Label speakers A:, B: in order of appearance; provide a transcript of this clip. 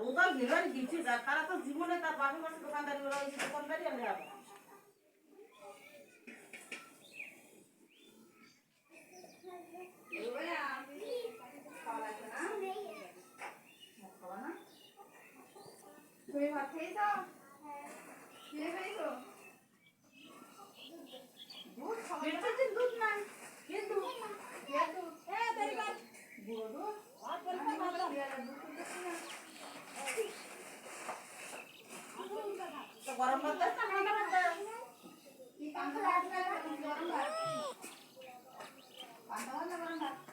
A: ওটা গেলার দিচ্ছে যা তারা তো জীবনে তার বাপের কাছে দোকানদারি ওরা ওই দোকানদারি আনলে আবার
B: তুমি ভাত খেয়েছো? খেয়ে ফেলেছো? দুধ খাওয়া দুধ না কিন্তু বুড়ো দুধ
A: গরম ভাত দাও না ঠান্ডা ভাত দাও
B: কি পান্তা ভাত গরম ভাত পান্তা ভাত না গরম ভাত